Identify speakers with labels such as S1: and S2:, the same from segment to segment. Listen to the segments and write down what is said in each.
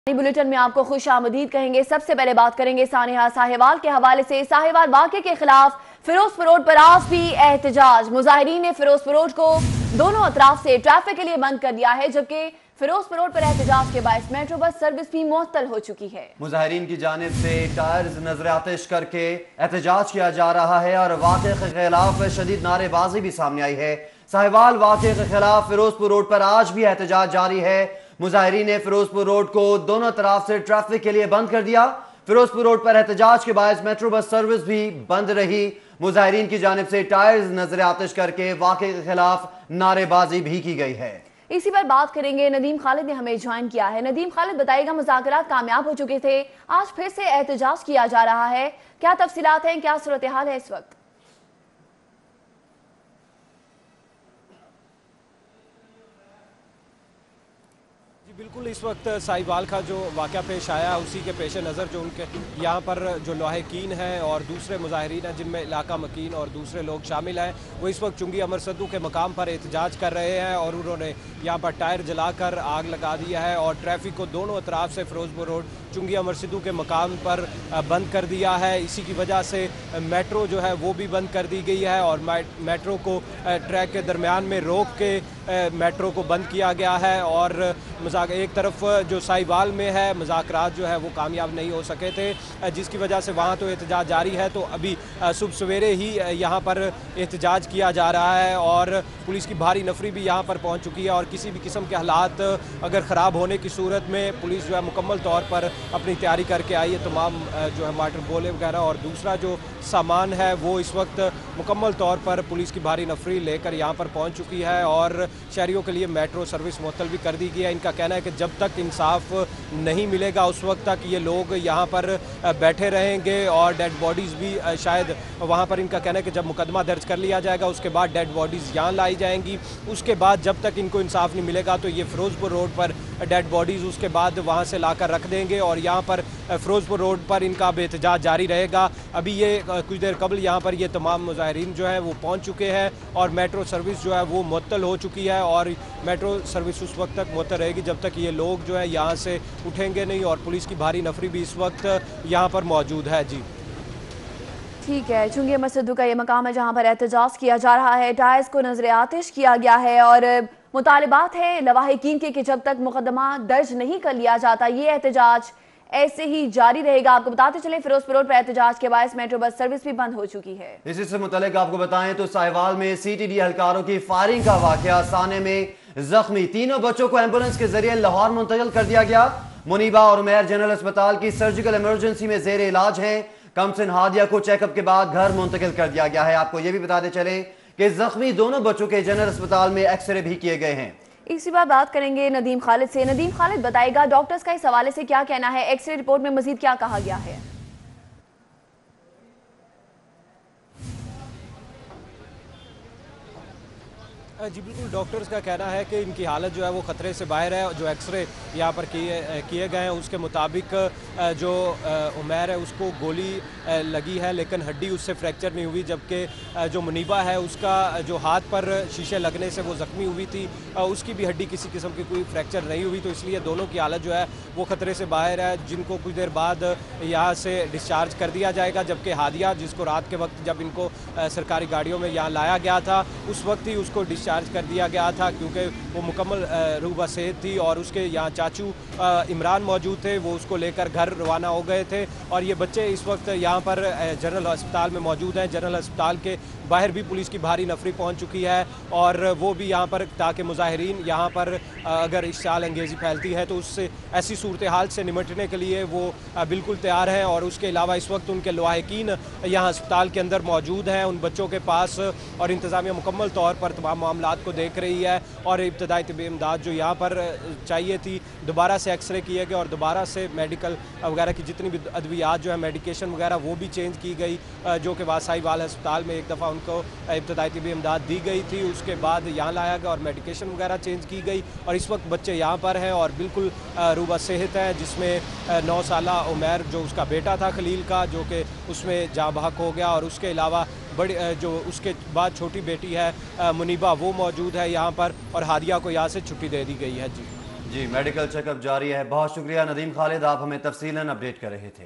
S1: Bulletin में आपको खुश आमदीद कहेंगे। सबसे पहले बात करेंगे सानिया साहिवाल के हवाले से। साहिवाल वाक़े के खिलाफ फिरोजपुर रोड पर आज भी एहतजाज। मुजाहिरीन ने फिरोजपुर रोड को दोनों अतराफ से ट्रैफिक के लिए बंद कर दिया है, जबकि फिरोजपुर रोड पर एहतजाज के बायस मेट्रो बस सर्विस भी मुअत्तल हो चुकी है।
S2: मुजाहिरीन की जानिब से टायर्स नजर आतिश करके एहतजाज किया जा रहा है और वाक़े के खिलाफ शदीद नारेबाजी भी सामने आई है। साहिवाल वाक़े के खिलाफ फिरोजपुर रोड पर आज भी एहतजाज जारी है। मुजाहिरीन ने फिरोजपुर रोड को दोनों तरफ से ट्रैफिक के लिए बंद कर दिया। फिरोजपुर रोड पर एहतजाज के बायस मेट्रो बस सर्विस भी बंद रही। मुजाहिरीन की जानिब से टायर्स नजर आतिश करके वाक़े के खिलाफ नारेबाजी भी की गई है।
S1: इसी पर बात करेंगे। नदीम खालिद ने हमें ज्वाइन किया है। नदीम खालिद, बताइएगा, मुज़ाकरात कामयाब हो चुके थे, आज फिर से एहतजाज किया जा रहा है, क्या तफसीलात हैं, क्या सूरत हाल है इस वक्त?
S3: बिल्कुल, इस वक्त साहिवाल का जो वाक़या पेश आया उसी के पेश नज़र जो उनके यहाँ पर जो लाहिकीन हैं और दूसरे मुजाहिरीन हैं, जिनमें इलाका मकीन और दूसरे लोग शामिल हैं, वो इस वक्त चुंगी अमर सद्दू के मकाम पर एहतजाज कर रहे हैं और उन्होंने यहाँ पर टायर जलाकर आग लगा दिया है और ट्रैफिक को दोनों अतराफ से फिरोजपुर रोड चुंगी अमर सद्दू के मकाम पर बंद कर दिया है। इसी की वजह से मेट्रो जो है वो भी बंद कर दी गई है और मेट्रो को ट्रैक के दरमियान में रोक के मेट्रो को बंद किया गया है। और एक तरफ जो साहिवाल में है मुज़ाकरात जो है वो कामयाब नहीं हो सके थे, जिसकी वजह से वहाँ तो एहतजाज जारी है। तो अभी सुबह सवेरे ही यहाँ पर एहतजाज किया जा रहा है और पुलिस की भारी नफरी भी यहाँ पर पहुँच चुकी है और किसी भी किस्म के हालात अगर ख़राब होने की सूरत में पुलिस जो है मुकम्मल तौर पर अपनी तैयारी करके आई है। तमाम जो है वाटर बोले वगैरह और दूसरा जो सामान है वो इस वक्त मुकम्मल तौर पर पुलिस की भारी नफरी लेकर यहाँ पर पहुँच चुकी है और शहरियों के लिए मेट्रो सर्विस मुअत्तल भी कर दी गई है। इनका कहना है कि जब तक इंसाफ नहीं मिलेगा उस वक्त तक ये लोग यहाँ पर बैठे रहेंगे और डेड बॉडीज़ भी शायद वहाँ पर, इनका कहना है कि जब मुकदमा दर्ज कर लिया जाएगा उसके बाद डेड बॉडीज़ यहाँ लाई जाएंगी। उसके बाद जब तक इनको इंसाफ नहीं मिलेगा तो ये फिरोजपुर रोड पर डेड बॉडीज़ उसके बाद वहाँ से लाकर रख देंगे और यहाँ पर फिरोजपुर रोड पर इनका एहतजाज जारी रहेगा। अभी ये कुछ देर कबल यहाँ पर ये तमाम मुजाहिरीन जो है वो पहुँच चुके हैं और मेट्रो सर्विस जो है वो मुअत्तल हो चुकी है और मेट्रो सर्विस उस वक्त तक मुअत्तल रहेगी जब तक ये लोग जो है यहाँ से उठेंगे नहीं और पुलिस की भारी नफरी भी इस वक्त यहाँ पर मौजूद है। जी
S1: ठीक है, चुंगी अमर सद्दू का ये मकाम है जहाँ पर एहतजाज किया जा रहा है। टायर्स को नजर आतिश किया गया है और मुतालिबात है लवाहिकीन के कि जब तक मुकदमा दर्ज नहीं कर लिया जाता ये एहतजाज ऐसे ही जारी रहेगा। आपको बताते चले फिरोजपुर रोड पर एहतजाज के बायस मेट्रो बस सर्विस भी बंद हो चुकी है।
S2: इसी से मुतालिक आपको बताएं तो साहिवाल में सीटीडी एहलकारों की फायरिंग का वाकया, साने में जख्मी तीनों बच्चों को एम्बुलेंस के जरिए लाहौर मुंतकिल कर दिया गया। मुनीबा और उमैर जनरल अस्पताल की सर्जिकल इमरजेंसी में जेर इलाज है। कमसिन हादिया को चेकअप के बाद घर मुंतकिल कर दिया गया है। आपको यह भी बताते चले कि जख्मी दोनों बच्चों के जनरल अस्पताल में एक्सरे भी किए गए हैं।
S1: इसी बार बात करेंगे नदीम खालिद से। नदीम खालिद, बताएगा डॉक्टर्स का इस हवाले से क्या कहना है, एक्सरे रिपोर्ट में मजीद क्या कहा गया है?
S3: जी बिल्कुल, डॉक्टर्स का कहना है कि इनकी हालत जो है वो ख़तरे से बाहर है। जो एक्सरे यहाँ पर किए गए हैं उसके मुताबिक जो उमैर है उसको गोली लगी है लेकिन हड्डी उससे फ्रैक्चर नहीं हुई, जबकि जो मुनीबा है उसका जो हाथ पर शीशे लगने से वो ज़ख्मी हुई थी उसकी भी हड्डी किसी किस्म की कोई फ्रैक्चर नहीं हुई। तो इसलिए दोनों की हालत जो है वो ख़तरे से बाहर है, जिनको कुछ देर बाद यहाँ से डिस्चार्ज कर दिया जाएगा। जबकि हादिया, जिसको रात के वक्त जब इनको सरकारी गाड़ियों में यहाँ लाया गया था उस वक्त ही उसको डिस्चार्ज कर दिया गया था क्योंकि वो मुकम्मल रूबा सेहत थी और उसके यहाँ चाचू इमरान मौजूद थे, वो उसको लेकर घर रवाना हो गए थे। और ये बच्चे इस वक्त यहाँ पर जनरल अस्पताल में मौजूद हैं। जनरल अस्पताल के बाहर भी पुलिस की भारी नफरी पहुँच चुकी है और वो भी यहाँ पर, ताकि मुजाहिरीन यहाँ पर अगर इश्तिआल अंगेज़ी फैलती है तो उससे ऐसी सूरत हाल से निपटने के लिए वो बिल्कुल तैयार हैं। और उसके अलावा इस वक्त उनके लाहिकीन यहाँ अस्पताल के अंदर मौजूद हैं उन बच्चों के पास और इंतज़ामिया मुकम्मल तौर पर तमाम मामलात को देख रही है। और इब्तदाई तिब्बी इमदाद जो यहाँ पर चाहिए थी, दोबारा से एक्सरे किए गए और दोबारा से मेडिकल वगैरह की जितनी भी अद्वियात जो है मेडिकेशन वगैरह वो भी चेंज की गई, जो कि साहिवाल अस्पताल में एक दफ़ा उनको इब्तदाई तिब्बी इमदाद दी गई थी, उसके बाद यहाँ लाया गया और मेडिकेशन वगैरह चेंज की गई। और इस वक्त बच्चे यहाँ पर हैं और बिल्कुल रूबा सेहत है, जिसमें 9 साला उमैर जो उसका बेटा था खलील का, जो कि उसमें जाँ बहक हो गया और उसके अलावा बड़ी जो उसके बाद छोटी बेटी है मुनीबा वो मौजूद है यहाँ पर और हादिया को यहाँ से छुट्टी दे दी गई है। जी
S2: जी, मेडिकल चेकअप जारी है। बहुत शुक्रिया नदीम खालिद, आप हमें तफसीलन अपडेट कर रहे थे।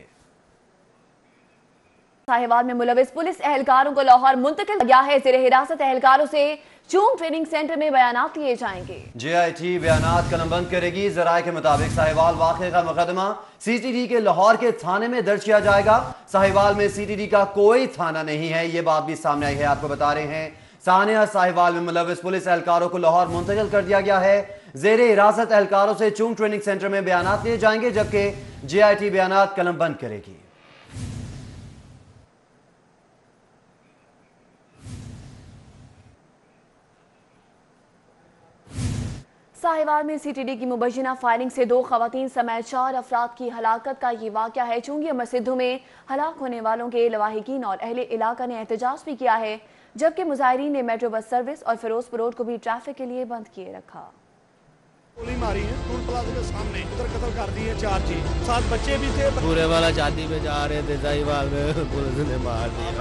S1: साहिवाल में मुलविस पुलिस एहलकारों को लाहौर मुंतकिल किया है। जेर हिरासत एहलकारों से चूंग ट्रेनिंग सेंटर में बयानात लिए जाएंगे। JIT
S2: बयानात कलमबंद करेगी। जराये के मुताबिक साहिवाल वाक़े का मुकदमा CTD के लाहौर के थाने में दर्ज किया जाएगा। साहिवाल में CTD का कोई थाना नहीं है, ये बात भी सामने आई है। आपको बता रहे हैं सानिया साहिवाल में मुलविस पुलिस एहलकारों को लाहौर मुंतकिल कर दिया गया है। जेर हिरासत एहलकारों से चूंग ट्रेनिंग सेंटर में बयानात लिए जाएंगे, जबकि JIT बयानात कलमबंद करेगी।
S1: साहिवाल में CTD की मुबैना फायरिंग से 2 खवातीन समेत 4 अफराद की हलाकत का ये वाक़या है। चूंकि मस्जिदों में हलाक होने वालों के लवाहिकीन और अहले इलाका ने एहतजाज भी किया है, जबकि मुजाहिरीन ने मेट्रो बस सर्विस और फिरोजपुर रोड को भी ट्रैफिक के लिए बंद किए रखा।
S4: गोली मारी है टूल प्लाजा के सामने, उधर कत्ल कर दिए 4 जी, 7 बच्चे भी थे।
S5: पूरे वाला शादी पे जा रहे थे, साहिवाल में पुलिस ने मार दिया।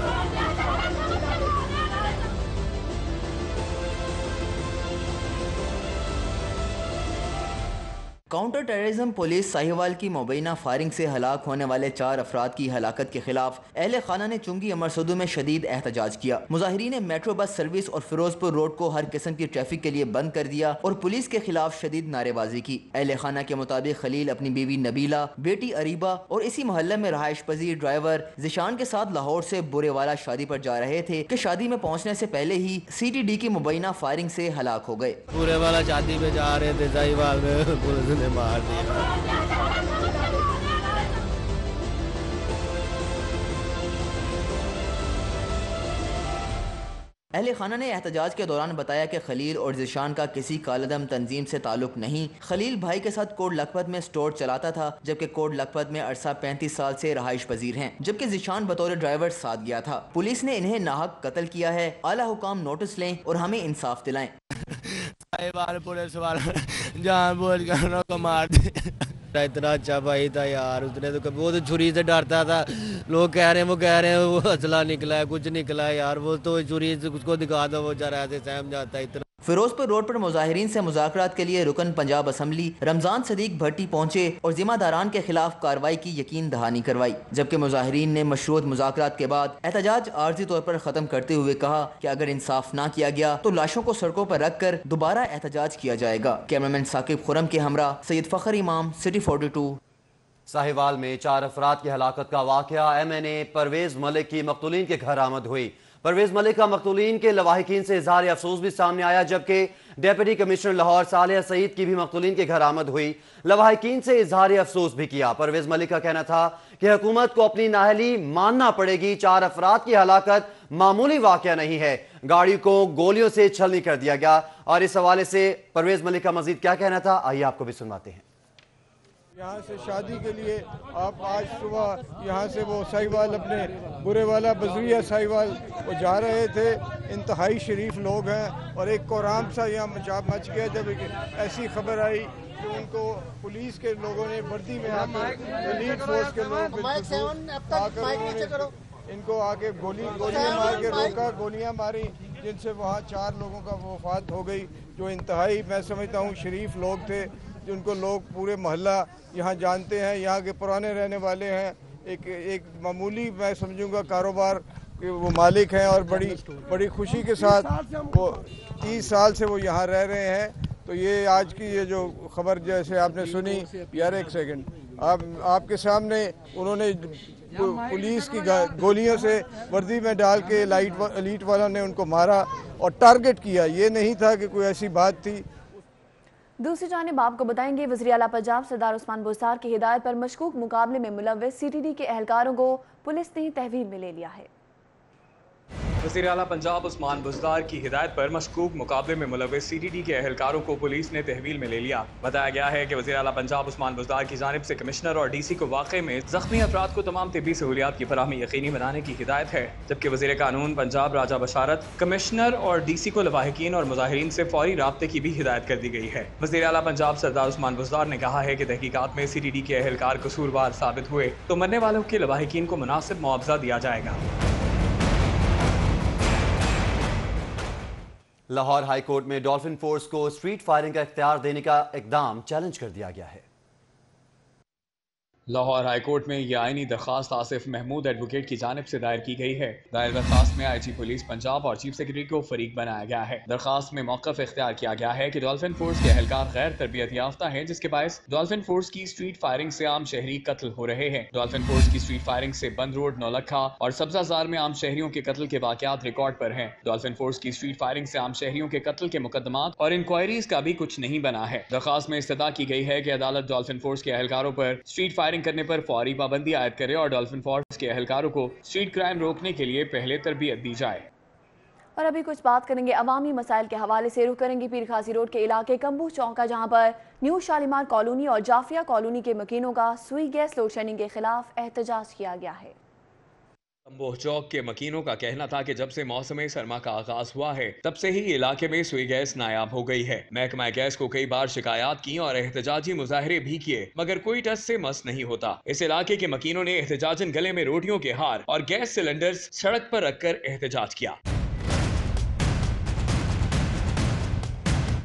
S6: काउंटर टेररिज्म पुलिस साहिवाल की मुबैना फायरिंग से हलाक होने वाले 4 अफराद की हलाकत के खिलाफ अहले खाना ने चुंगी अमरसदू में शदीद एहतजाज किया। मुजाहिरीन ने मेट्रो बस सर्विस और फिरोजपुर रोड को हर किस्म की ट्रैफिक के लिए बंद कर दिया और पुलिस के खिलाफ शदीद नारेबाजी की। अहले खाना के मुताबिक खलील अपनी बीवी नबीला, बेटी अरीबा और इसी मोहल्ले में रहायश पजीर ड्राइवर जिशान के साथ लाहौर से बुरेवाला शादी पर जा रहे थे कि शादी में पहुँचने से पहले ही CTD की मुबैना फायरिंग से हलाक हो गए।
S5: पूरे वाला शादी पे जा रहे थे, साहिवाल में पुलिस ने मार दिया।
S6: अहले खाना ने एहतजाज के दौरान बताया कि खलील और जिशान का किसी कालदम तंजीम से ताल्लुक नहीं। खलील भाई के साथ कोट लखपत में स्टोर चलाता था, जबकि कोट लखपत में अरसा 35 साल से रहाइश पजीर हैं, जबकि जिशान बतौर ड्राइवर साथ गया था। पुलिस ने इन्हें नाहक कत्ल किया है। आला हुकाम नोटिस लें और हमें इंसाफ दिलाएं।
S5: साहिवाल पुलिस वाले जानबूझकर को मार दिया। इतना अच्छा भाई था यार, उसने तो वो तो छुरी से डरता था। लोग कह रहे हैं वो असला निकला है, कुछ निकला है यार, वो तो छुरी से उसको दिखा दो, वो जरा ऐसे सहम जाता है। इतना
S6: फिरोजपुर रोड पर मुजाहिरीन से मुज़ाकरात के लिए रुकन पंजाब असम्बली रमजान सदीक भट्टी पहुंचे और जिम्मेदारान के खिलाफ कार्रवाई की यकीन दहानी करवाई, जबकि मुजाहिरीन ने मशरूत मुज़ाकरात के बाद एहतजाज आर्जी तौर पर खत्म करते हुए कहा कि अगर इंसाफ ना किया गया तो लाशों को सड़कों पर रख कर दोबारा एहतजाज किया जाएगा। कैमरामैन साकिब खुरम के हमरा सैयद फ़खर इमाम, सिटी 42।
S2: साहिवाल में 4 अफराद की हलाकत का वाक़या MNA परवेज मलिक की मकतूलीन के घर आमद हुई। परवेज मलिक का मकतूलीन के लवाहिकीन से इजहार अफसोस भी सामने आया, जबकि डेप्यूटी कमिश्नर लाहौर सालिया सईद की भी मकतूलीन के घर आमद हुई। लवाहिकीन से इजहार अफसोस भी किया। परवेज मलिक का कहना था कि हुकूमत को अपनी नाअहली मानना पड़ेगी। 4 अफराद की हलाकत मामूली वाक़या नहीं है, गाड़ी को गोलियों से छलनी कर दिया गया। और इस हवाले से परवेज मलिक का मजीद क्या कहना था, आइए आपको भी सुनवाते हैं।
S4: यहाँ से शादी के लिए आप आज सुबह यहाँ से वो साहिवाल अपने बुरेवाला बजरिया साहिवाल वो जा रहे थे। इंतहाई शरीफ लोग हैं और एक कोराम सा यहाँ मच गया जब ऐसी खबर आई कि उनको पुलिस के लोगों ने वर्दी में एलीट फोर्स के लोग इनको आके गोलियां मार के रोका, गोलियां मारी, जिनसे वहाँ 4 लोगों का वफात हो गई, जो इंतहाई मैं समझता हूँ शरीफ लोग थे, जिनको लोग पूरे मोहल्ला यहाँ जानते हैं, यहाँ के पुराने रहने वाले हैं। एक मामूली मैं समझूंगा कारोबार के वो मालिक हैं और बड़ी खुशी के साथ वो 30 साल से वो यहाँ रह रहे हैं। तो ये आज की ये जो खबर जैसे आपने सुनी, यार एक सेकंड, आपके सामने उन्होंने पुलिस की गोलियों से वर्दी में डाल के एलीट वालों ने उनको मारा और टारगेट किया। ये नहीं था कि कोई ऐसी बात थी।
S1: दूसरी जानिब आपको बताएंगे वज़ीर आला पंजाब सरदार उस्मान बुज़दार की हिदायत पर मशकूक मुकाबले में मुलव्विस CTD के एहलकारों को पुलिस ने तहवील में ले लिया है।
S7: वज़ीर आला पंजाब उस्मान बुज़दार की हिदायत पर मशकूक मुकाबले में मुलव्विस CTD के एहलकारों को पुलिस ने तहवील में ले लिया। बताया गया है कि वज़ीर आला पंजाब उस्मान बुज़दार की जानिब से कमिश्नर और DC को वाक़े में ज़ख्मी अफराद को तमाम तिब्बी सहूलियात की फराहमी यकीनी बनाने की हिदायत है, जबकि वज़ीर कानून पंजाब राजा बशारत कमिश्नर और DC को लवाहिकीन और मुजाहिरीन से फौरी राब्ते की भी हिदायत कर दी गई है। वज़ीर आला पंजाब सरदार उस्मान बुज़दार ने कहा है कि तहकीकात में CTD के एहलकार कसूरवार साबित हुए तो मरने वालों के लवाहिकीन को मुनासिब मुआवजा दिया जाएगा।
S2: लाहौर हाई कोर्ट में डॉल्फिन फोर्स को स्ट्रीट फायरिंग का इख्तियार देने का इकदाम चैलेंज कर दिया गया है।
S7: लाहौर हाईकोर्ट में यह आईनी दरखास्त आसिफ महमूद एडवोकेट की जानिब से दायर की गई है। दायर दरखास्त में IG पुलिस पंजाब और चीफ सेक्रेटरी को फरीक बनाया गया है। दरखास्त में मौक़िफ़ इख्तियार किया गया है कि डॉल्फिन फोर्स के एहलकार गैर तरबियत याफ्ता हैं, जिसके बायस डॉल्फिन फोर्स की स्ट्रीट फायरिंग से आम शहरी कत्ल हो रहे हैं। डॉल्फिन फोर्स की स्ट्रीट फायरिंग से बंद रोड, नौलखा और सब्जाजार में आम शहरियों के कत्ल के वाक़यात रिकॉर्ड पर हैं। डॉल्फिन फोर्स की स्ट्रीट फायरिंग से आम शहरियों के कत्ल के मुकदमात और इंक्वायरीज का भी कुछ नहीं बना है। दरखास्त में इस्तदा की गई है कि अदालत डॉल्फिन फोर्स के एहलकारों पर स्ट्रीट फायरिंग करने पर फौरी पाबंदी आयद करे और डॉल्फिन फोर्स के एहलकारों को स्ट्रीट क्राइम रोकने के लिए पहले तरबियत दी जाए।
S1: और अभी कुछ बात करेंगे अवामी मसाइल के हवाले से। रुख करेंगे पीर खासी रोड के इलाके कम्बू चौका, जहां पर न्यू शालीमार कॉलोनी और जाफिया कॉलोनी के मकीनों का सुई गैस लोड शेडिंग के खिलाफ एहतजाज किया गया है।
S7: कम्बोह चौक के मकीनों का कहना था कि जब से मौसम सरमा का आगाज हुआ है तब से ही इलाके में सुई गैस नायाब हो गई है। महकमा गैस को कई बार शिकायत की और एहतजाजी मुजाहरे भी किए, मगर कोई टस से मस नहीं होता। इस इलाके के मकीनों ने एहतजाजन गले में रोटियों के हार और गैस सिलेंडर सड़क पर रखकर एहतजाज किया।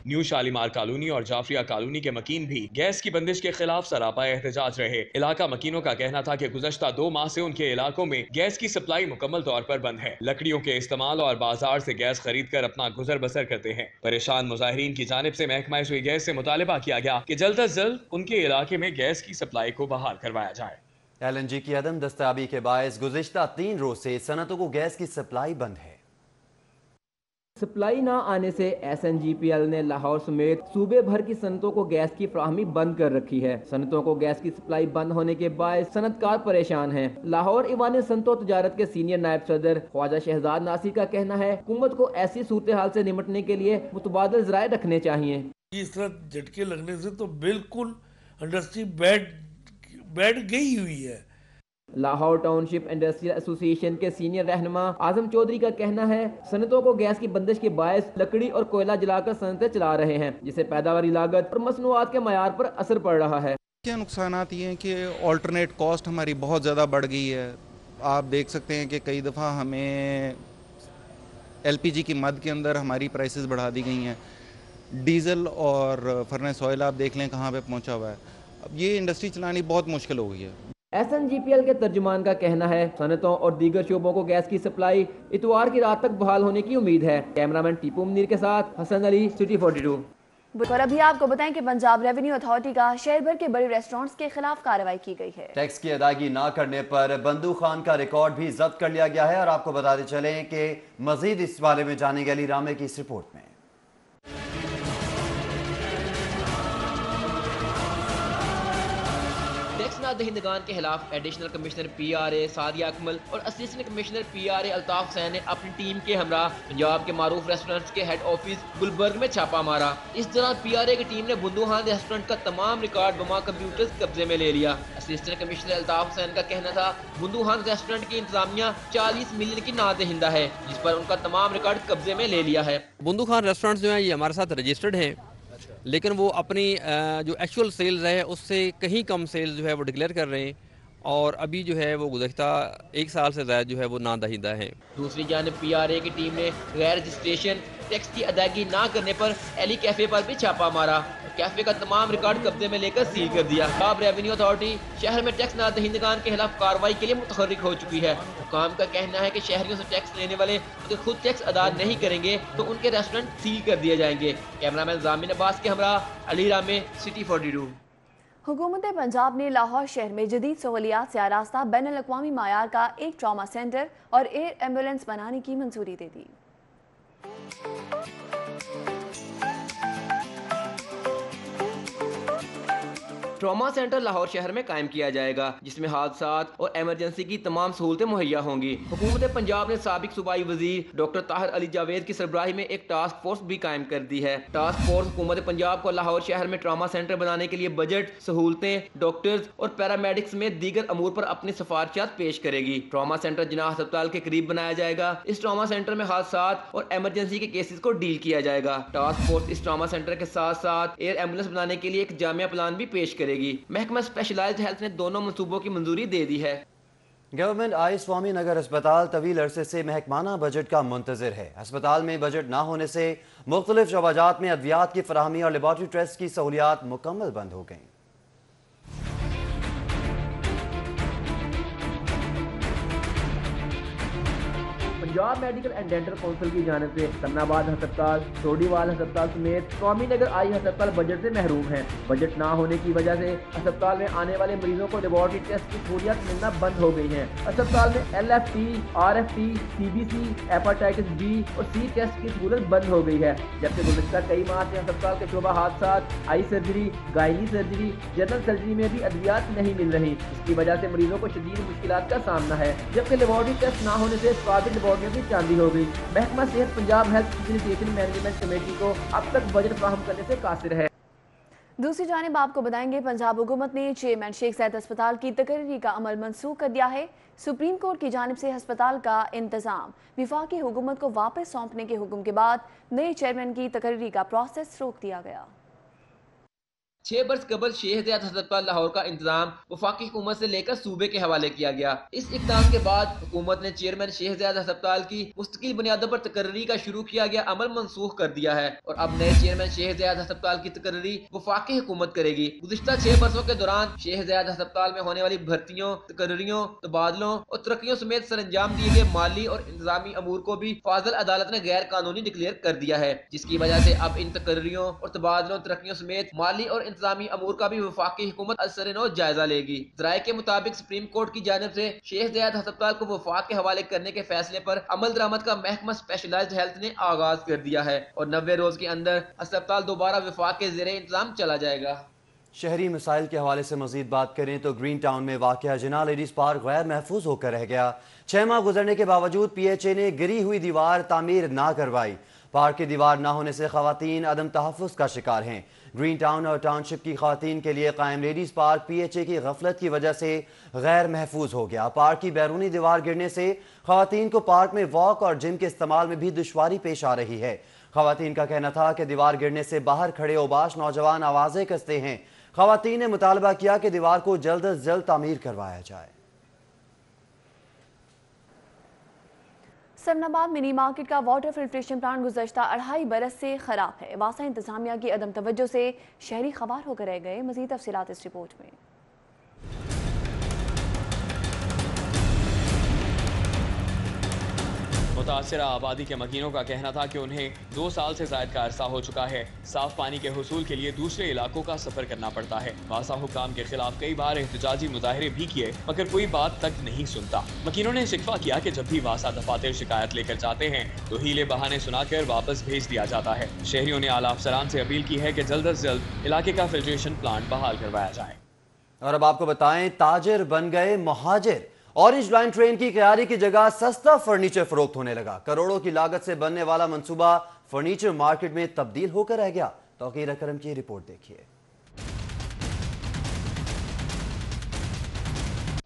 S7: न्यू शालीमार कॉलोनी और जाफरिया कॉलोनी के मकीन भी गैस की बंदिश के खिलाफ सरापा एहतजाज रहे। इलाका मकीनों का कहना था कि गुज़श्ता 2 माह से उनके इलाकों में गैस की सप्लाई मुकम्मल तौर पर बंद है। लकड़ियों के इस्तेमाल और बाजार से गैस खरीद कर अपना गुजर बसर करते हैं। परेशान मुजाहिरीन की जानिब से महकमा सुई गैस से मुतालिबा किया गया कि जल्द अज जल्द उनके इलाके में गैस की सप्लाई को बहाल करवाया जाए।
S2: LNG की अदम दस्तयाबी के बायस गुज़िश्ता 3 रोज से सनतों को गैस की सप्लाई बंद है।
S8: सप्लाई ना आने से SNGPL ने लाहौर समेत सूबे भर की सनतों को गैस की फ्राहमी बंद कर रखी है। सनतों को गैस की सप्लाई बंद होने के बाद सनतकार परेशान हैं। लाहौर ईवान सनत और तजारत के सीनियर नायब सदर ख्वाजा शहजाद नासिर का कहना है हुकूमत को ऐसी सूरत हाल से निपटने के लिए मुतबादल ज़राए रखने चाहिए।
S9: इस तरह झटके लगने से तो बिल्कुल इंडस्ट्री बैठ गई हुई है।
S8: लाहौर टाउनशिप इंडस्ट्रियल एसोसिएशन के सीनियर रहनुमा आजम चौधरी का कहना है सनतों को गैस की बंदिश के बायस लकड़ी और कोयला जलाकर सनतें चला रहे हैं, जिससे पैदावारी लागत और मसनूआत के मयार पर असर पड़ रहा है।
S10: क्या नुकसानात ये हैं कि ऑल्टरनेट कॉस्ट हमारी बहुत ज़्यादा बढ़ गई है। आप देख सकते हैं कि कई दफ़ा हमें LPG की मद के अंदर हमारी प्राइसेस बढ़ा दी गई हैं। डीज़ल और फर्नेस ऑयल आप देख लें कहाँ पे पहुँचा हुआ है। अब ये इंडस्ट्री चलानी बहुत मुश्किल हो गई है।
S8: SNGPL के तर्जुमान का कहना है सनतों और दीगर शोबों को गैस की सप्लाई इतवार की रात तक बहाल होने की उम्मीद है। कैमरामैन टीपू मुनीर के साथ हसन अली, सिटी 42।
S1: और अभी आपको बताएं कि पंजाब रेवेन्यू अथॉरिटी का शहर भर के बड़े रेस्टोरेंट्स के खिलाफ कार्रवाई की गई है।
S2: टैक्स की अदायगी ना करने पर बंदू खान का रिकॉर्ड भी जब्त कर लिया गया है। और आपको बताते चलें कि मजीद इस बारे में जानेंगे अली रामे की इस रिपोर्ट में।
S8: दहिंदगान के खिलाफ additional commissioner PRA Sadia Akmal और assistant commissioner PRA Altaf Hussain ने अपनी टीम के हमरा पंजाब के मारूफ रेस्टोरेंट्स के हेड ऑफिस गुलबर्ग में छापा मारा। इस दौरान PRA की टीम ने बुंदूहान रेस्टोरेंट का तमाम रिकॉर्ड बमा कंप्यूटर्स कब्जे में ले लिया। असिस्टेंट कमिश्नर अल्ताफ हुसैन का कहना था बुंदूहान रेस्टोरेंट की इंतजामिया 40 मिलियन की नादहिंदा है, जिस पर उनका तमाम रिकॉर्ड कब्जे में ले लिया है।
S11: बुंदूखान रेस्टोरेंट जो है ये हमारे साथ रजिस्टर्ड हैं, लेकिन वो अपनी जो एक्चुअल सेल्स है उससे कहीं कम सेल्स जो है वो डिक्लेयर कर रहे हैं और अभी जो है वो गुज़श्ता 1 साल से ज़्यादा जो है वो नादहिंदा है। दूसरी जानिब PRA की टीम ने गैर रजिस्ट्रेशन टैक्स की अदायगी ना करने पर एली कैफे पर भी छापा मारा। कैफे का तमाम रिकॉर्ड कब्जे में लेकर सील कर दिया। पंजाब रेवेन्यू अथॉरिटी शहर में टैक्स नादहिंदगान के खिलाफ कार्रवाई के लिए मुतहर्रिक हो चुकी है। हुकाम का कहना है कि शहरियों से टैक्स लेने वाले अगर खुद टैक्स अदा नहीं करेंगे तो उनके रेस्टोरेंट सील कर दिए जाएंगे। कैमरामैन जामिन अब्बास के हमरा अली रामे, सिटी 42।
S1: हुकूमत पंजाब ने लाहौर शहर में जदीद सहूलियात से आरास्ता बैनुल अक़वामी मायार का एक ट्रॉमा सेंटर और एयर एम्बुलेंस बनाने की मंजूरी दे दी।
S8: ट्रॉमा सेंटर लाहौर शहर में कायम किया जाएगा, जिसमें हादसात और इमरजेंसी की तमाम सहूलतें मुहैया होंगी। हुकूमत पंजाब ने साबिक सूबाई वजीर डॉक्टर ताहिर अली जावेद की सरबराही में एक टास्क फोर्स भी कायम कर दी है। टास्क फोर्स हुकूमत पंजाब को लाहौर शहर में ट्रॉमा सेंटर बनाने के लिए बजट, सहूलतें, डॉक्टर्स और पैरामेडिक्स में दीगर अमूर पर अपनी सिफारिशात पेश करेगी। ट्रॉमा सेंटर जिनाह अस्पताल के करीब बनाया जाएगा। इस ट्रॉमा सेंटर में हादसात और इमरजेंसी के केसेस को डील किया जाएगा। टास्क फोर्स इस ट्रॉमा सेंटर के साथ साथ एयर एम्बुलेंस बनाने के लिए एक जामिया प्लान भी पेश करेगी। महकमा स्पेशलाइज्ड हेल्थ ने दोनों मंसूबों की मंजूरी दे दी है।
S2: गवर्नमेंट आई स्वामी नगर अस्पताल तवील अरसे से महकमाना बजट का मुंतजर है। अस्पताल में बजट ना होने से मुख्तलिफ शोबाजात में अद्वियात की फराहमी और लेबॉर्ट्री टेस्ट की सहूलियात मुकम्मल बंद हो गईं।
S8: Punjab medical and dental council की जानिब से तमनाबाद अस्पताल, सोडीवाल अस्पताल समेत स्वामी नगर आई अस्पताल बजट से महरूम है। बजट ना होने की वजह से अस्पताल में आने वाले मरीजों को लेबॉर्ट्री टेस्ट की सहूलियत मिलना बंद हो गई है। अस्पताल में LFT, RFT, CBC, hepatitis B और C टेस्ट की सहूलत बंद हो गई है। जबकि गुज़श्ता कई माह से अस्पताल के शोबा हादसात, eye surgery, gynae surgery, general surgery में भी अद्वियात नहीं मिल रही। इसकी वजह से मरीजों को शदीद मुश्किलात का सामना है। जबकि लेबॉर्ट्री टेस्ट ना होने से स्वाबित लेबॉर्ट्री भी चांदी हो गई। महकमा सेहत Punjab health facilitation management committee को अब तक बजट फराहम करने से कासिर है।
S1: दूसरी जानिब आपको बताएंगे, पंजाब हुकूमत ने चेयरमैन शेख ज़ैद अस्पताल की तकरीरी का अमल मनसूख कर दिया है। सुप्रीम कोर्ट की जानिब से अस्पताल का इंतजाम विफाकी हुकूमत को वापस सौंपने के हुक्म के बाद नए चेयरमैन की तकरीरी का प्रोसेस रोक दिया गया।
S8: 6 बरस कबल शेख ज़ैद अस्पताल लाहौर का इंतजाम वफाकी हुकूमत से लेकर सूबे के हवाले किया गया। इस इक़दाम के बाद हुकूमत ने चेयरमैन शेख ज़ैद अस्पताल की मुस्तकिल बुनियादों पर तकर्री का शुरू किया गया अमल मनसूख कर दिया है और अब नए चेयरमैन शेख ज़ैद अस्पताल की तकर्री वफाकी हुकूमत करेगी। गुज़िश्ता 6 बरसों के दौरान शेख ज़ैद अस्पताल में होने वाली भर्तियों, तकर्रियों, तबादलों और तरक्कियों समेत सरंजाम दिए गए माली और इंतजामी अमूर को भी फाजल अदालत ने गैर कानूनी डिक्लेयर कर दिया है, जिसकी वजह से अब इन तकर्रियों और तबादलों, तरक्कियों समेत माली और इंतजामी अमूर का भी वफाकी हुकूमत असर-ए-नौ जायजा लेगी। ज़राए के मुताबिक सुप्रीम कोर्ट की जानिब से शेख ज़ैद अस्पताल को वफाक के हवाले करने के फैसले पर अमल दरामद का महकमा स्पेशलाइज्ड हेल्थ ने आगाज कर दिया है और 90 रोज के अंदर अस्पताल दोबारा वफाक के ज़ेरे इंतजाम चला जाएगा।
S2: शहरी मसाइल के हवाले से मजीद बात करें तो ग्रीन टाउन में वाक़या जिना लेडीज पार्क गैर महफूज होकर रह गया। 6 माह गुजरने के बावजूद PHA ने गिरी हुई दीवार तामीर ना करवाई। पार्क की दीवार ना होने से खवातीन अदम तहफ़्फ़ुज़ का शिकार हैं। ग्रीन टाउन और टाउनशिप की खवातीन के लिए कायम लेडीज पार्क PHA की गफलत की वजह से गैर महफूज हो गया। पार्क की बैरूनी दीवार गिरने से खवातीन को पार्क में वॉक और जिम के इस्तेमाल में भी दुश्वारी पेश आ रही है। खवातीन का कहना था कि दीवार गिरने से बाहर खड़े ओबाश नौजवान आवाजें कसते हैं। खवातीन ने मुतालबा किया कि दीवार को जल्द अज जल्द तामीर करवाया जाए। सरनाबाद मिनी मार्केट का वाटर फिल्ट्रेशन प्लांट गुज़श्ता 2.5 बरस से खराब है। वासा इंतजामिया की अदम तवज्जो से शहरी खबार होकर रह गए। मज़ीद तफसीलात इस रिपोर्ट में।
S7: मुतासरा आबादी के मकीनों का कहना था कि उन्हें 2 साल से ज़ायद का अरसा हो चुका है साफ पानी के हुसूल के लिए दूसरे इलाकों का सफर करना पड़ता है। वासा हुकाम के खिलाफ कई बार एहतजाजी मुजाहरे भी किए मगर कोई बात तक नहीं सुनता। मकीनों ने शिकवा किया कि जब भी वासा दफातर शिकायत लेकर जाते हैं तो हीले बहाने सुनाकर वापस भेज दिया जाता है। शहरियों ने आला अफसरान से अपील की है कि जल्द अज जल्द इलाके का फिल्ट्रेशन प्लांट बहाल करवाया जाए।
S2: और अब आपको बताएं, ताजिर बन गए मुहाजिर। ऑरेंज लाइन ट्रेन की तैयारी की जगह सस्ता फर्नीचर फरोख्त होने लगा। करोड़ों की लागत से बनने वाला मंसूबा फर्नीचर मार्केट में तब्दील होकर रह गया। तौकीर अकरम की रिपोर्ट देखिए।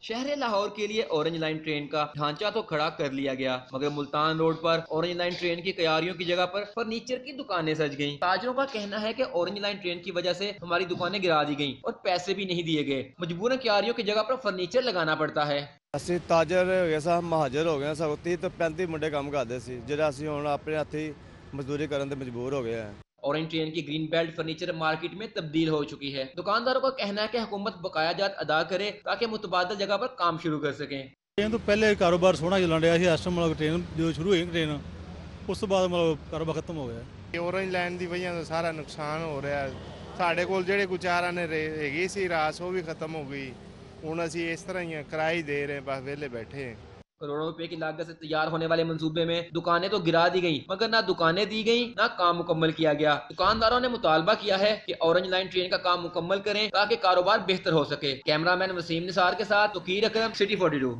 S8: शहर लाहौर के लिए ऑरेंज लाइन ट्रेन का ढांचा तो खड़ा कर लिया गया मगर मुल्तान रोड पर ऑरेंज लाइन ट्रेन की तैयारियों की जगह पर फर्नीचर की दुकानें सज गईं। ताजरों का कहना है कि ऑरेंज लाइन ट्रेन की वजह से हमारी दुकानें गिरा दी गईं और पैसे भी नहीं दिए गए। मजबूरन तैयारियों की जगह पर फर्नीचर लगाना पड़ता है।
S12: ਅਸੀਂ ਤਾਜਰ ਹੋ ਗਏ ਸਾਂ ਮਹਾਜਰ ਹੋ ਗਏ ਸਾਂ 30 ਤੋਂ 35 ਮੁੰਡੇ ਕੰਮ ਕਰਦੇ ਸੀ ਜਿਹੜਾ ਅਸੀਂ ਹੁਣ ਆਪਣੇ ਹੱਥੀ ਮਜ਼ਦੂਰੀ ਕਰਨ ਤੇ ਮਜਬੂਰ ਹੋ ਗਏ ਹਾਂ।
S8: ऑरेंज ट्रेन की ग्रीन बेल्ट फर्नीचर मार्केट में तब्दील हो चुकी है। दुकानदारों का कहना है कि हुकूमत बकाया जात अदा करे ताकि मुतबादल जगह पर काम शुरू कर सकें।
S13: ट्रेन तो पहले कारोबार सोहना चलन रहा ਸੀ। ਇਸ ਟਾਈਮ ट्रेन जो शुरू हुई ट्रेन ਉਸ ਤੋਂ ਬਾਅਦ ਕਾਰੋਬਾਰ ਖਤਮ ਹੋ ਗਿਆ।
S4: ऑरेंज लाइन की वजह से सारा नुकसान हो रहा है। ਸਾਡੇ ਕੋਲ ਜਿਹੜੇ ਕੁਝ ਚਾਰਾਂ ਨੇ ਹੈਗੀ ਸੀ ਰਾਸ ਉਹ ਵੀ ਖਤਮ ਹੋ ਗਈ। ਹੁਣ ਅਸੀਂ ਇਸ ਤਰ੍ਹਾਂ ਹੀ ਕਿਰਾਏ दे रहे हैं, बस वेले बैठे हैं।
S8: करोड़ों रुपए की लागत से तैयार होने वाले मंसूबे में दुकानें तो गिरा दी गईं मगर ना दुकानें दी गईं ना काम मुकम्मल किया गया। दुकानदारों ने मुतालबा किया है कि ऑरेंज लाइन ट्रेन का काम मुकम्मल करें ताकि कारोबार बेहतर हो सके। कैमरामैन वसीम निसार के साथ तौकीर अकरम, सिटी 42।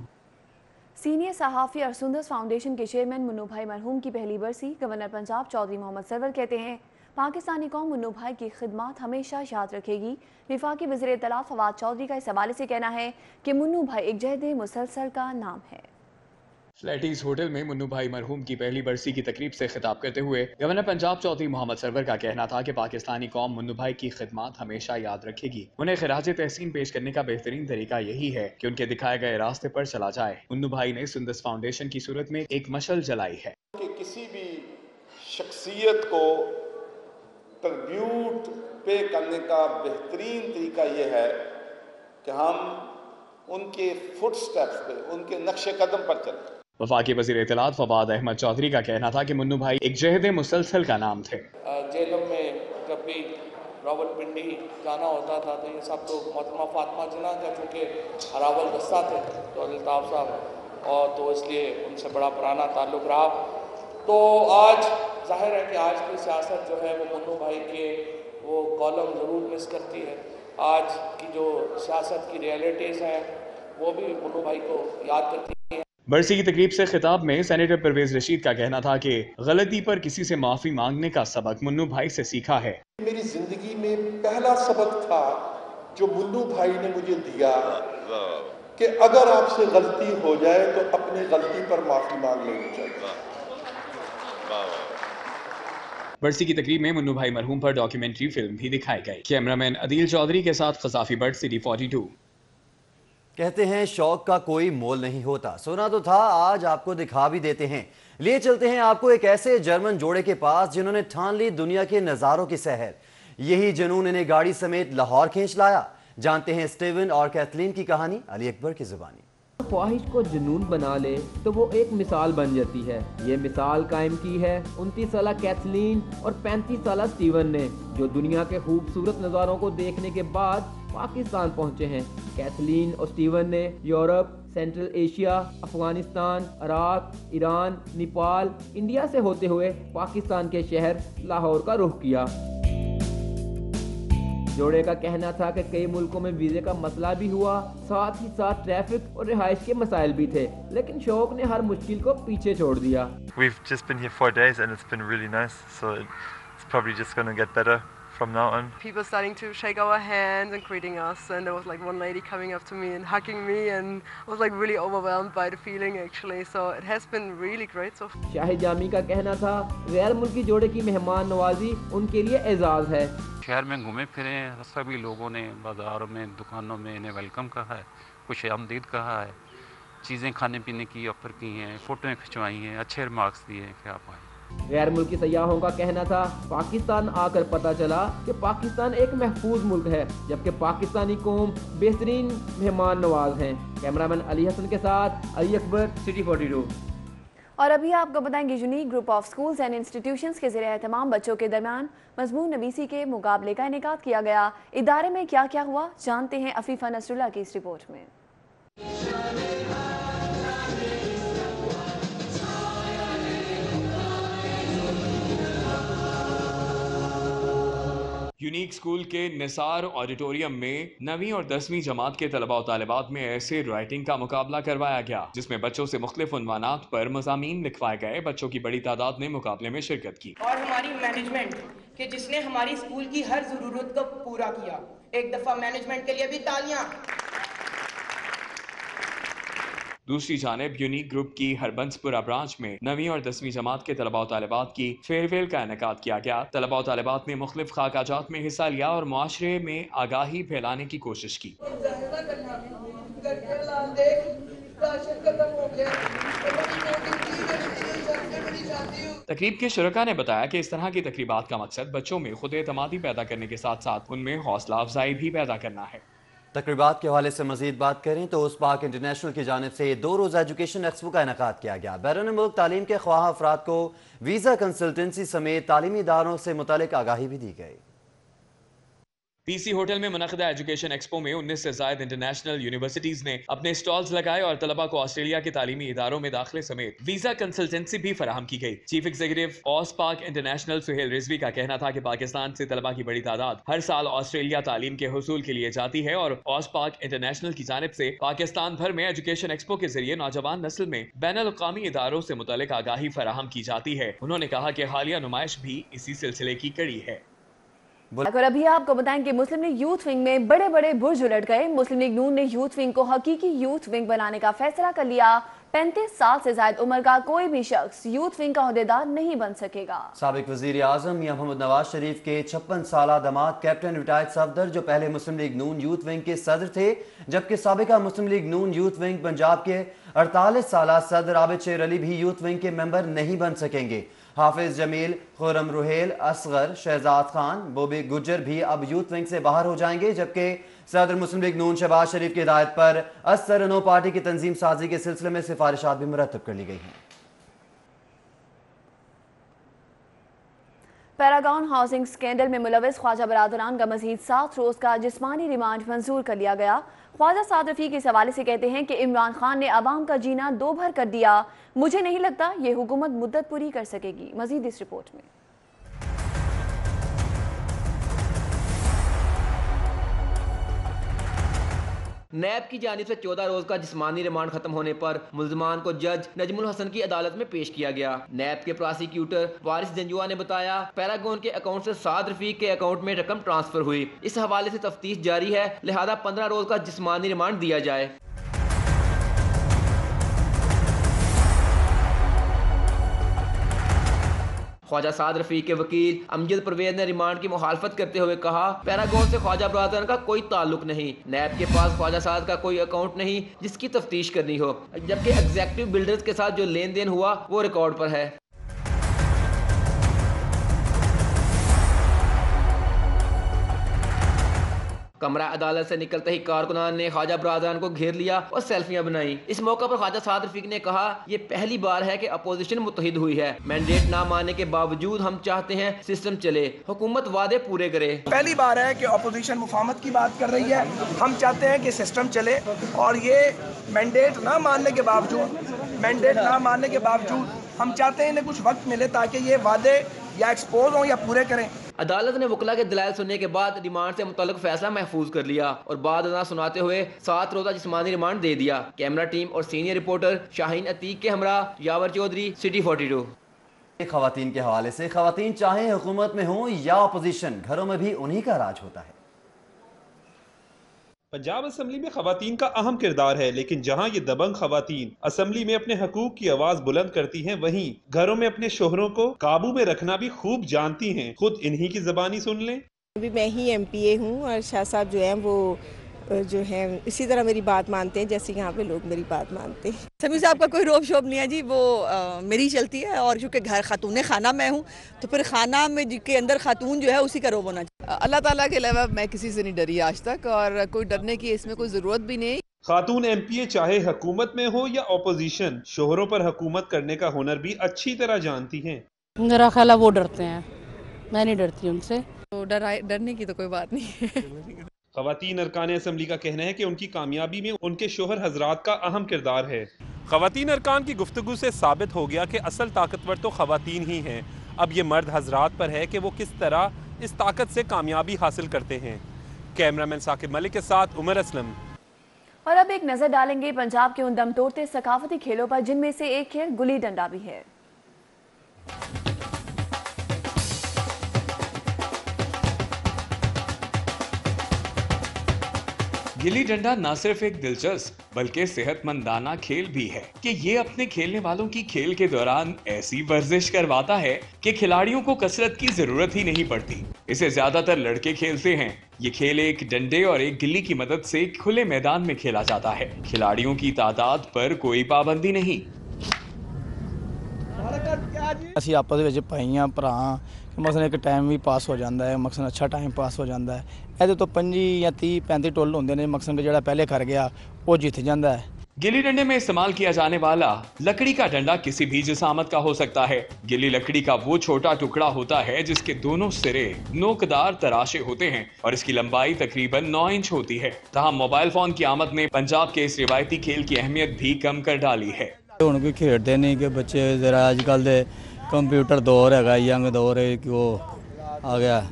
S1: सीनियर सहाफ़ी और सुंदस फाउंडेशन के चेयरमैन मुन्नू भाई मरहूम की पहली बरसी। गवर्नर पंजाब चौधरी मोहम्मद सरवर कहते हैं, पाकिस्तानी कौम मुन्नू भाई की खिदमत हमेशा याद रखेगी। वफाकी वज़ीर इत्तलाफ फवाद चौधरी का इस हवाले से कहना है कि मुन्नू भाई एक जहद मुसलसल का नाम है।
S7: फ्लैटीज होटल में मुन्नू भाई मरहूम की पहली बरसी की तकरीब से खिताब करते हुए गवर्नर पंजाब चौधरी मोहम्मद सरवर का कहना था कि पाकिस्तानी कौम मुन्नू भाई की खिदमत हमेशा याद रखेगी। उन्हें खिराज तहसीन पेश करने का बेहतरीन तरीका यही है कि उनके दिखाए गए रास्ते पर चला जाए। मुन्नू भाई ने सुंदस फाउंडेशन की सूरत में एक मशल जलाई है
S14: कि किसी भी शख्सियत को ट्रिब्यूट पे करने का बेहतरीन तरीका यह है कि हम उनके फुटस्टेप्स पे, उनके नक्शे कदम पर चलें।
S7: वफाकी वज़ीर इत्तलात फवाद अहमद चौधरी का कहना था कि मुन्नू भाई एक जहद मुसलसल का नाम थे।
S15: जेलों में जब भी रावलपिंडी जाना होता था तो ये सब लोग मोहतरमा फातिमा जिन्ना का चूँकि अरावल दस्ता थे तो अल्ताफ़ साहब और तो इसलिए उनसे बड़ा पुराना ताल्लुक़ रहा। तो आज जाहिर है कि आज की सियासत जो है वो मुन्नू भाई के वो कॉलम ज़रूर मिस करती है। आज की जो सियासत की रियलिटीज़ हैं वो भी मुन्नू भाई को याद करती हैं।
S7: बरसी की तकरीब से खिताब में सेनेटर परवेज रशीद का कहना था कि गलती पर किसी से माफी मांगने का सबक मुन्नू भाई से सीखा है।
S14: मेरी जिंदगी में पहला सबक था जो मुन्नू भाई ने मुझे दिया कि अगर आपसे गलती हो जाए तो अपनी गलती पर माफी मांग लेनी चाहिए।
S7: बरसी की तकरीब में मुन्नू भाई मरहूम पर डॉक्यूमेंट्री फिल्म भी दिखाई गई। कैमरामैन अदील चौधरी के साथ खसाफी बट सिटी 42।
S2: कहते हैं शौक का कोई मोल नहीं होता। सुना तो था, आज आपको दिखा भी देते हैं। लिए चलते हैं आपको एक ऐसे जर्मन जोड़े के पास जिन्होंने ठान ली दुनिया के नज़ारों की सहर। यही जुनून इन्हें गाड़ी समेत लाहौर खींच लाया। जानते हैं स्टीवन और कैथलीन की कहानी अली अकबर की जुबानी।
S8: ख्वाहिश को जुनून बना ले तो वो एक मिसाल बन जाती है। ये मिसाल कायम की है 29 साल कैथलीन और 35 साल स्टीवन ने, जो दुनिया के खूबसूरत नज़ारों को देखने के बाद पाकिस्तान पहुंचे हैं। कैथलीन और स्टीवन ने Europe, central Asia, Afghanistan, Iraq, Iran, Nepal, India से होते हुए पाकिस्तान के शहर लाहौर का रुख किया। जोड़े का कहना था कि कई मुल्कों में वीज़े का मसला भी हुआ, साथ ही साथ ट्रैफिक और रिहाइश के मसाइल भी थे, लेकिन शौक ने हर मुश्किल को पीछे छोड़ दिया।
S16: We've just been here 4 days and it's been really nice, so it's probably just going to get better from now on.
S17: People starting to shake our hands and greeting us, and there was like one lady coming up to me and hugging me, and I was like really overwhelmed by the feeling actually, so it has been really great so far.
S8: Shahid Jami का कहना था गैर मुल्की जोड़े की मेहमान नवाजी उनके लिए एजाज है।
S18: शहर में घूमे फिरे, सभी लोगों ने बाज़ारों में, दुकानों में इन्हें वेलकम कहा है, खुश आमदीद कहा है, चीज़ें खाने पीने की ऑफ़र की हैं, फ़ोटोएं खिंचवाई हैं, अच्छे रिमार्क्स दिए हैं कि आप आए।
S8: गैर मुल्की सयाहों का कहना था पाकिस्तान आकर पता चला कि पाकिस्तान एक महफूज मुल्क है, जबकि पाकिस्तानी कौम बेहतरीन मेहमान नवाज हैं। कैमरामैन अली हसन के साथ अली अकबर, सिटी 42।
S1: और अभी आपको बताएंगे unique group of schools and institutions के ज़रिए तमाम बच्चों के दरमियान मजमून नवीसी के मुकाबले का इनेकाद किया गया। इदारे में क्या क्या हुआ, जानते हैं अफीफा नसरुल्लाह की इस रिपोर्ट में।
S7: यूनिक स्कूल के निसार ऑडिटोरियम में 9वीं और 10वीं जमात के तलबा और तालिबात में ऐसे राइटिंग का मुकाबला करवाया गया, जिसमें बच्चों से मुख्तलिफ उन्वानात पर मज़ामीन लिखवाए गए। बच्चों की बड़ी तादाद ने मुकाबले में शिरकत की।
S19: और हमारी मैनेजमेंट के जिसने हमारी स्कूल की हर जरूरत को पूरा किया, एक दफा मैनेजमेंट के लिए भी तालियां।
S7: दूसरी जानिब यूनिक ग्रुप की हरबंसपुरा ब्रांच में 9वीं और 10वीं जमात के तलबा और तालिबात की फेयरवेल का इनेकाद किया गया। तलबा और तालिबात ने मुख्तलिफ खाकाजात में हिस्सा लिया और मुआशरे में आगाही फैलाने की कोशिश की। तकरीब के शुरका ने बताया कि इस तरह की तकरीबात का मकसद बच्चों में खुद एतमादी पैदा करने के साथ साथ उनमें हौसला अफजाई भी पैदा करना है।
S2: तकरीबात के हवाले से मजीद बात करें तो उस पाक इंटरनेशनल की जानिब से 2 रोज़ा एजुकेशन एक्सपो का इनेकाद किया गया। बैरून मुल्क तालीम के ख्वाह अफराद को वीज़ा कंसल्टेंसी समेत तालीमी इदारों से मुतालिक आगाही भी दी गई।
S7: पीसी होटल में मुनक़दा एजुकेशन एक्सपो में 19 से ज़ायद इंटरनेशनल यूनिवर्सिटीज़ ने अपने स्टॉल्स लगाए और तलबा को ऑस्ट्रेलिया के तालीमी इदारों में दाखिले समेत वीज़ा कंसल्टेंसी भी फराहम की गई। Chief executive Auspak international Suhail Rizvi का कहना था कि पाकिस्तान से तलबा की बड़ी तादाद हर साल ऑस्ट्रेलिया तालीम के हुसूल के लिए जाती है और ऑसपाक इंटरनेशनल की जानिब से पाकिस्तान भर में एजुकेशन एक्सपो के जरिए नौजवान नस्ल में बैनुल-अक़वामी इदारों से मुतल्लिक आगाही फराहम की जाती है। उन्होंने कहा कि हालिया नुमाइश भी इसी सिलसिले की कड़ी है।
S1: और अभी आपको बताएं कि मुस्लिम लीग यूथ विंग में बड़े बड़े बुर्ज उलट गए। मुस्लिम लीग नून ने यूथ विंग को हकीकी यूथ विंग बनाने का फैसला कर लिया। 35 साल से ज्यादा उम्र का कोई भी शख्स यूथ विंग का ओहदेदार नहीं बन सकेगा।
S2: साबिक वजीर आजम मियां मोहम्मद नवाज शरीफ के 56 साला दामाद कैप्टन रिटायर्ड सफदर जो पहले मुस्लिम लीग नून यूथ विंग के सदर थे, जबकि साबिका मुस्लिम लीग नून यूथ विंग पंजाब के 48 साला सदर आबिद शेर अली भी यूथ विंग के मेंबर नहीं बन सकेंगे। हाफिज जमील, खुरम रुहेल, असगर, शहजाद खान, बोबी गुज्जर भी अब यूथ विंग से बाहर हो जाएंगे, जबकि सदर मुस्लिम लीग नून शहबाज शरीफ की हिदायत पर असर नो पार्टी की तंजीम साजी के सिलसिले में सिफारिशात भी मुरतब कर ली गई हैं।
S1: पैरागॉन हाउसिंग स्कैंडल में मुलविस ख्वाजा बरादरान का मजीद 7 रोज का जिस्मानी रिमांड मंजूर कर लिया गया। ख्वाजा साद रफीक इस हवाले से कहते हैं कि इमरान खान ने अवाम का जीना दो भर कर दिया। मुझे नहीं लगता ये हुकूमत मुद्दत पूरी कर सकेगी। मजीद इस रिपोर्ट में।
S8: नैब की जानिब से 14 रोज का जिस्मानी रिमांड खत्म होने पर मुल्जमान को जज नजमुल हसन की अदालत में पेश किया गया। नैब के प्रोसिक्यूटर वारिस जंजुआ ने बताया, पैरागॉन के अकाउंट से साद रफीक के अकाउंट में रकम ट्रांसफर हुई। इस हवाले से तफ्तीश जारी है, लिहाजा 15 रोज का जिस्मानी रिमांड दिया जाए। ख्वाजा साद रफीक के वकील अमजद परवेज ने रिमांड की मुखालफत करते हुए कहा, पैरागॉन से ख्वाजा बरादरान का कोई ताल्लुक नहीं। नैब के पास ख्वाजा साद का कोई अकाउंट नहीं जिसकी तफ्तीश करनी हो, जबकि एग्जेक्टिव बिल्डर्स के साथ जो लेन देन हुआ वो रिकॉर्ड पर है। कमरा अदालत से निकलते ही कारकुनान ने ख्वाजा बरादरान को घेर लिया और सेल्फियां बनाई। इस मौके पर ख्वाजा साद रफीक ने कहा, ये पहली बार है कि अपोजिशन मुत्तहिद हुई है। मैंडेट ना मानने के बावजूद हम चाहते हैं सिस्टम चले, हुकूमत वादे पूरे करे।
S20: पहली बार है कि अपोजिशन मुफाहमत की बात कर रही है। हम चाहते हैं कि सिस्टम चले और ये मैंडेट ना मानने के बावजूद हम चाहते हैं इन्हें कुछ वक्त मिले ताकि ये वादे या एक्सपोज हों या पूरे करें।
S8: अदालत ने वकला के दलाइल सुनने के बाद रिमांड से मुतल्लिक फैसला महफूज कर लिया और बाद अदा सुनाते हुए 7 रोजा जिस्मानी रिमांड दे दिया। कैमरा टीम और सीनियर रिपोर्टर शाहीन अतीक के हमरा यावर चौधरी, सिटी 42।
S2: खवातीन के हवाले से, खवातीन चाहे हुकूमत में हो या अपोजिशन, घरों में भी उन्हीं का राज होता है।
S21: पंजाब असम्बली में खवातीन का अहम किरदार है, लेकिन जहां ये दबंग खवातीन असम्बली में अपने हकूक की आवाज बुलंद करती हैं, वहीं घरों में अपने शोहरों को काबू में रखना भी खूब जानती हैं। खुद इन्हीं की जबानी सुन लें।
S22: अभी मैं ही MPA हूँ और शाह साहब जो हैं वो जो है इसी तरह मेरी बात मानते हैं जैसे यहाँ पे लोग मेरी बात मानते हैं।
S23: समी साहब का कोई रोब शोब नहीं है जी, वो मेरी चलती है और चूँकि घर खातून खाना मैं हूँ तो फिर खाना में के अंदर खातून जो है उसी का रोब होना चाहिए।
S24: अल्लाह ताला के अलावा मैं किसी से नहीं डरी आज तक और कोई डरने की इसमें कोई ज़रूरत भी नहीं।
S21: खातून MPA चाहे हुकूमत में हो या ऑपोजिशन, शोहरों पर हुकूमत करने का हुनर भी अच्छी तरह जानती हैं।
S25: मेरा ख्याल है वो डरते हैं, मैं नहीं डरती उनसे।
S24: तो डरने की तो कोई बात नहीं है।
S21: खवातीन अरकान असम्बली का कहना है कि उनकी कामयाबी में उनके शोहर हजरात का अहम किरदार है। खवातीन अरकान की गुफ्तगू से साबित हो गया कि असल ताकतवर तो खवातीन ही हैं। अब ये मर्द हजरात पर है कि वो किस तरह इस ताकत से कामयाबी हासिल करते हैं। कैमरामैन साकिब मलिक के साथ उमर असलम।
S1: और अब एक नजर डालेंगे पंजाब के उन दम तोड़ते सकाफती खेलों पर जिनमें से एक खेल गुली डंडा भी है।
S7: गिल्ली डंडा न सिर्फ एक दिलचस्प बल्कि सेहतमंदाना खेल भी है कि ये अपने खेलने वालों की खेल के दौरान ऐसी वर्जिश करवाता है कि खिलाड़ियों को कसरत की जरूरत ही नहीं पड़ती। इसे ज्यादातर लड़के खेलते हैं। ये खेल एक डंडे और एक गिल्ली की मदद से खुले मैदान में खेला जाता है। खिलाड़ियों की तादाद पर कोई पाबंदी नहीं।
S26: ਅਸੀਂ ਆਪਸ ਵਿੱਚ ਭਾਈਆਂ ਭਰਾ ਮਸਲ ਇੱਕ ਟਾਈਮ ਵੀ ਪਾਸ ਹੋ ਜਾਂਦਾ ਹੈ, ਮਕਸਦ ਅੱਛਾ ਟਾਈਮ ਪਾਸ ਹੋ ਜਾਂਦਾ ਹੈ। ਇਹਦੇ ਤੋਂ 25 ਜਾਂ 30 35 ਟੁੱਲ ਹੁੰਦੇ ਨੇ, ਮਕਸਦ ਜਿਹੜਾ ਪਹਿਲੇ ਕਰ ਗਿਆ ਉਹ ਜਿੱਤ ਜਾਂਦਾ ਹੈ।
S7: गिल्ली डंडे में इस्तेमाल किया जाने वाला लकड़ी का डंडा किसी भी जिसामत का हो सकता है। गिल्ली लकड़ी का वो छोटा टुकड़ा होता है जिसके दोनों सिरे नोकदार तराशे होते हैं और इसकी लंबाई तकरीबन 9 इंच होती है। तहाँ मोबाइल फोन की आमद ने पंजाब के इस रिवायती खेल की अहमियत भी कम कर डाली है।
S26: ਹੁਣ ਕੋਈ ਖੇਡਦੇ ਨਹੀਂ ਕਿ ਬੱਚੇ ਜ਼ਰਾ ਅੱਜ ਕੱਲ੍ਹ ਦੇ ਕੰਪਿਊਟਰ ਦੌਰ ਹੈਗਾ, ਯੰਗ ਦੌਰ ਹੈ ਕਿ ਉਹ ਆ ਗਿਆ,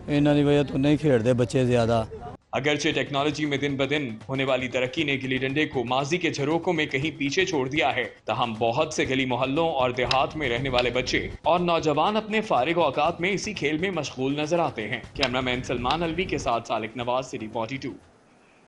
S26: ਇਹਨਾਂ ਦੀ ਵਜ੍ਹਾ ਤੋਂ नहीं खेलते बच्चे ज़्यादा।
S7: अगरचे टेक्नोलॉजी में दिन ब दिन होने वाली तरक्की ने गिल्ली डंडे को माजी के झरोकों में कहीं पीछे छोड़ दिया है। तहम बहुत से गली मोहल्लों और देहात में रहने वाले बच्चे और नौजवान अपने फारिग औकात में इसी खेल में मशगूल नजर आते हैं। कैमरामैन सलमान अलवी के साथ सालिक नवाज, सिटी 42।